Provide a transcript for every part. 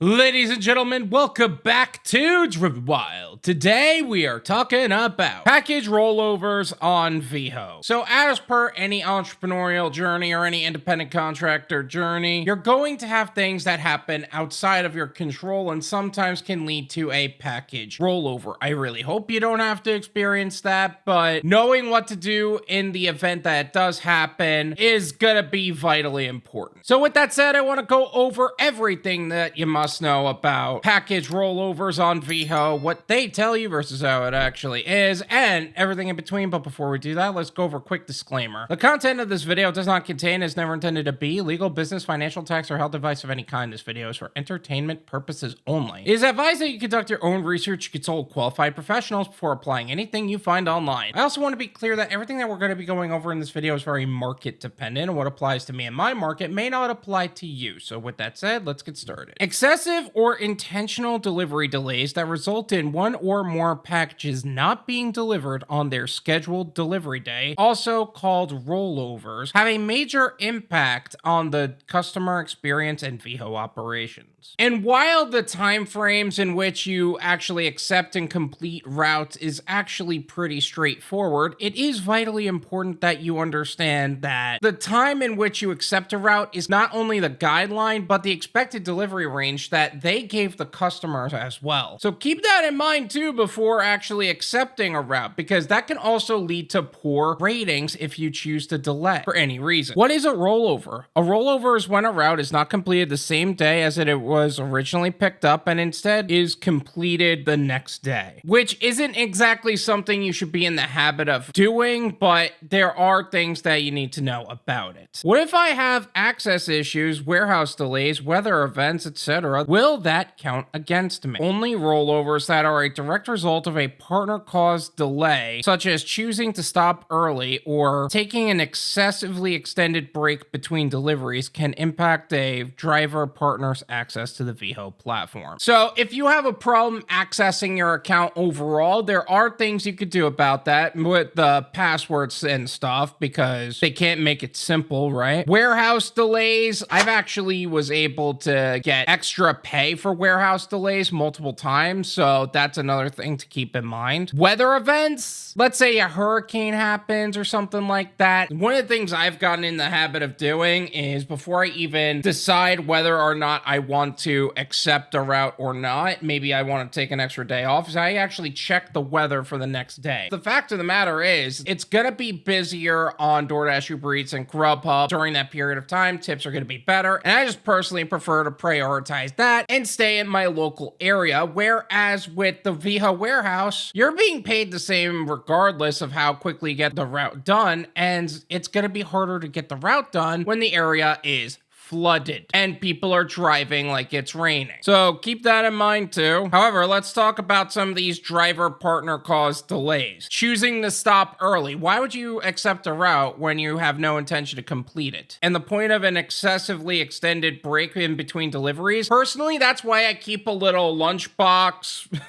Ladies and gentlemen, welcome back to Driven Wyld. Today we are talking about package rollovers on Veho. So as per any entrepreneurial journey or any independent contractor journey, you're going to have things that happen outside of your control and sometimes can lead to a package rollover. I really hope you don't have to experience that, but knowing what to do in the event that it does happen is gonna be vitally important. So with that said, I want to go over everything that you must know about package rollovers on Veho, what they tell you versus how it actually is, and everything in between. But before we do that, let's go over a quick disclaimer. The content of this video does not contain, is never intended to be, legal, business, financial, tax, or health advice of any kind. This video is for entertainment purposes only. It is advised that you conduct your own research, consult qualified professionals before applying anything you find online. I also want to be clear that everything that we're going to be going over in this video is very market dependent, and what applies to me in my market may not apply to you. So with that said, let's get started. Excessive or intentional delivery delays that result in one or more packages not being delivered on their scheduled delivery day, also called rollovers, have a major impact on the customer experience and Veho operations. And while the time frames in which you actually accept and complete routes is actually pretty straightforward, it is vitally important that you understand that the time in which you accept a route is not only the guideline, but the expected delivery range that they gave the customers as well. So keep that in mind too before actually accepting a route, because that can also lead to poor ratings if you choose to delay for any reason. What is a rollover? A rollover is when a route is not completed the same day as it was originally picked up and instead is completed the next day, which isn't exactly something you should be in the habit of doing, but there are things that you need to know about it. What if I have access issues, warehouse delays, weather events, etc.? Will that count against me? Only rollovers that are a direct result of a partner-caused delay, such as choosing to stop early or taking an excessively extended break between deliveries, can impact a driver partner's access to the Veho platform. So if you have a problem accessing your account overall, there are things you could do about that with the passwords and stuff, because they can't make it simple, right? Warehouse delays, I've actually was able to get extra pay for warehouse delays multiple times, so that's another thing to keep in mind. Weather events, let's say a hurricane happens or something like that. One of the things I've gotten in the habit of doing is, before I even decide whether or not I want to accept a route or not, maybe I want to take an extra day off, is I actually check the weather for the next day. The fact of the matter is, it's gonna be busier on Doordash, UberEats, and Grubhub during that period of time. Tips are gonna be better, and I just personally prefer to prioritize that and stay in my local area. Whereas with the Veho warehouse, you're being paid the same regardless of how quickly you get the route done, and it's gonna be harder to get the route done when the area is flooded and people are driving like it's raining. So keep that in mind too. However, let's talk about some of these driver partner caused delays. Choosing to stop early. Why would you accept a route when you have no intention to complete it? And the point of an excessively extended break in between deliveries, personally, that's why I keep a little lunchbox.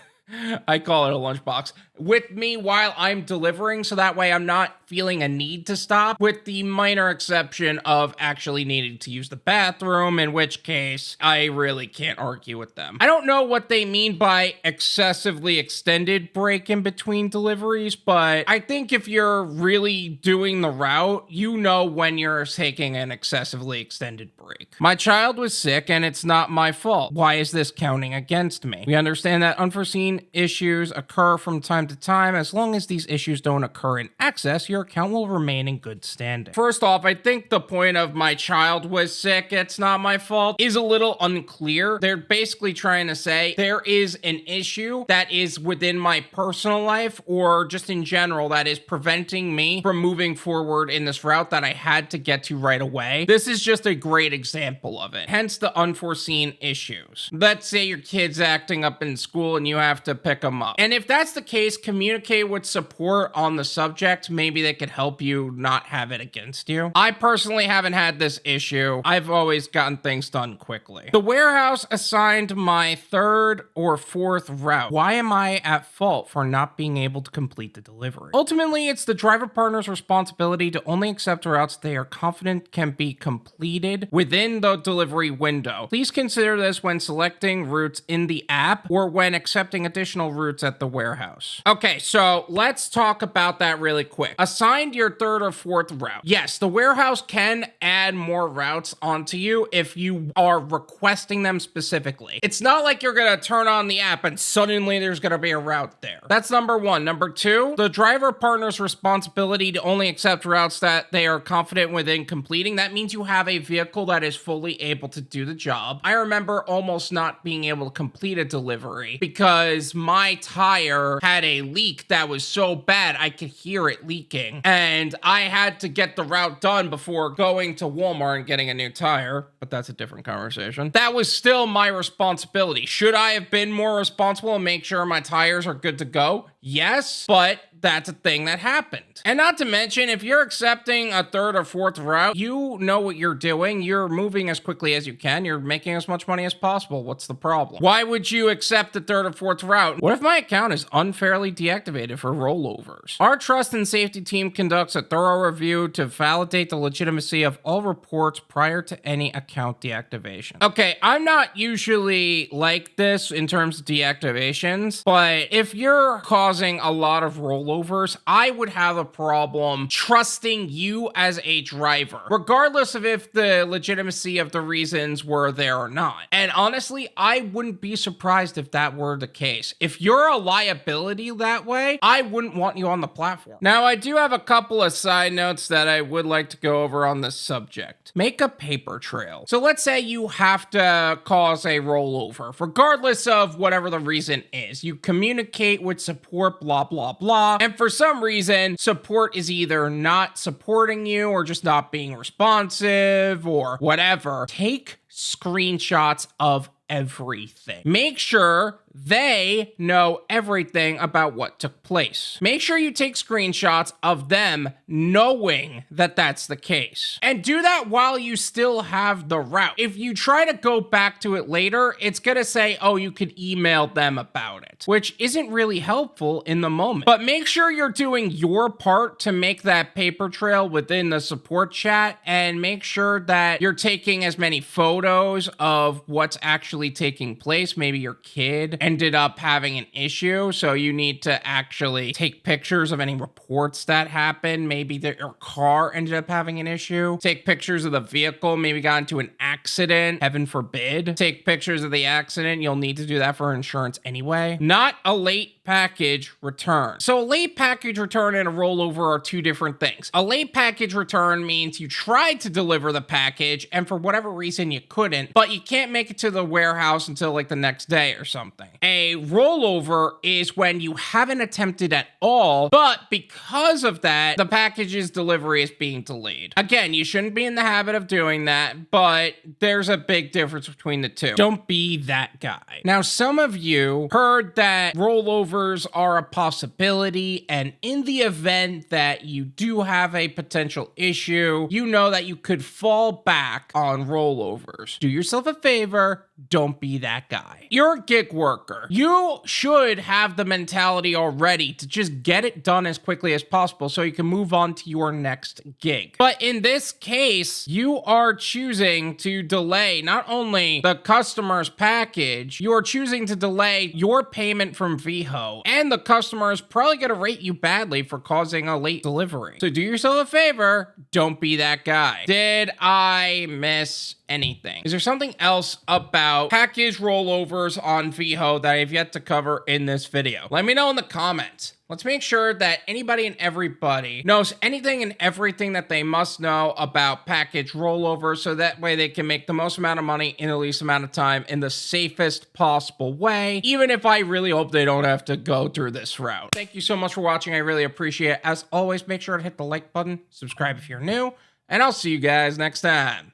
I call it a lunchbox with me while I'm delivering, so that way I'm not feeling a need to stop, with the minor exception of actually needing to use the bathroom, in which case I really can't argue with them. I don't know what they mean by excessively extended break in between deliveries, but I think if you're really doing the route, you know when you're taking an excessively extended break. My child was sick and it's not my fault. Why is this counting against me? We understand that unforeseen issues occur from time to time. As long as these issues don't occur in excess, your account will remain in good standing. First off, I think the point of my child was sick, it's not my fault, is a little unclear. They're basically trying to say there is an issue that is within my personal life or just in general that is preventing me from moving forward in this route that I had to get to right away. This is just a great example of it. Hence the unforeseen issues. Let's say your kid's acting up in school and you have to pick them up. And if that's the case, communicate with support on the subject. Maybe they that could help you not have it against you. I personally haven't had this issue. I've always gotten things done quickly. The warehouse assigned my third or fourth route. Why am I at fault for not being able to complete the delivery? Ultimately, it's the driver partner's responsibility to only accept routes they are confident can be completed within the delivery window. Please consider this when selecting routes in the app or when accepting additional routes at the warehouse. Okay, so let's talk about that really quick. Assigned your third or fourth route. Yes, the warehouse can add more routes onto you if you are requesting them specifically. It's not like you're gonna turn on the app and suddenly there's gonna be a route there. That's number one. Number two, the driver partner's responsibility to only accept routes that they are confident within completing. That means you have a vehicle that is fully able to do the job. I remember almost not being able to complete a delivery because my tire had a leak that was so bad I could hear it leaking, and I had to get the route done before going to Walmart and getting a new tire, but that's a different conversation. That was still my responsibility. Should I have been more responsible and make sure my tires are good to go? Yes, but that's a thing that happened. And not to mention, if you're accepting a third or fourth route, you know what you're doing. You're moving as quickly as you can. You're making as much money as possible. What's the problem? Why would you accept the third or fourth route? What if my account is unfairly deactivated for rollovers? Our trust and safety team conducts a thorough review to validate the legitimacy of all reports prior to any account deactivation. Okay, I'm not usually like this in terms of deactivations, but if you're causing a lot of rollovers, I would have a problem trusting you as a driver, regardless of if the legitimacy of the reasons were there or not. And honestly, I wouldn't be surprised if that were the case. If you're a liability that way, I wouldn't want you on the platform. Now, I do have a couple of side notes that I would like to go over on this subject. Make a paper trail. So let's say you have to cause a rollover, regardless of whatever the reason is. You communicate with support, blah, blah, blah. And for some reason, support is either not supporting you or just not being responsive or whatever. Take screenshots of everything. Make sure they know everything about what took place. Make sure you take screenshots of them knowing that that's the case. And do that while you still have the route. If you try to go back to it later, it's gonna say, oh, you could email them about it, which isn't really helpful in the moment. But make sure you're doing your part to make that paper trail within the support chat, and make sure that you're taking as many photos of what's actually taking place. Maybe your kid ended up having an issue, so you need to actually take pictures of any reports that happened. Maybe your car ended up having an issue. Take pictures of the vehicle, maybe got into an accident, heaven forbid. Take pictures of the accident. You'll need to do that for insurance anyway. Not a late package return. So a late package return and a rollover are two different things. A late package return means you tried to deliver the package and for whatever reason you couldn't, but you can't make it to the warehouse until like the next day or something. A rollover is when you haven't attempted at all, but because of that, the package's delivery is being delayed. Again, you shouldn't be in the habit of doing that, but there's a big difference between the two. Don't be that guy. Now, some of you heard that rollovers are a possibility, and in the event that you do have a potential issue, you know that you could fall back on rollovers. Do yourself a favor. Don't be that guy. You're a gig worker. You should have the mentality already to just get it done as quickly as possible so you can move on to your next gig. But in this case, you are choosing to delay not only the customer's package, you are choosing to delay your payment from Veho, and the customer is probably going to rate you badly for causing a late delivery. So do yourself a favor, don't be that guy. Did I miss anything? Is there something else about package rollovers on Veho that I've yet to cover in this video? Let me know in the comments. Let's make sure that anybody and everybody knows anything and everything that they must know about package rollovers, so that way they can make the most amount of money in the least amount of time in the safest possible way, even if I really hope they don't have to go through this route. Thank you so much for watching. I really appreciate it. As always, make sure to hit the like button, subscribe if you're new, and I'll see you guys next time.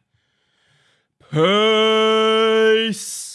Peace.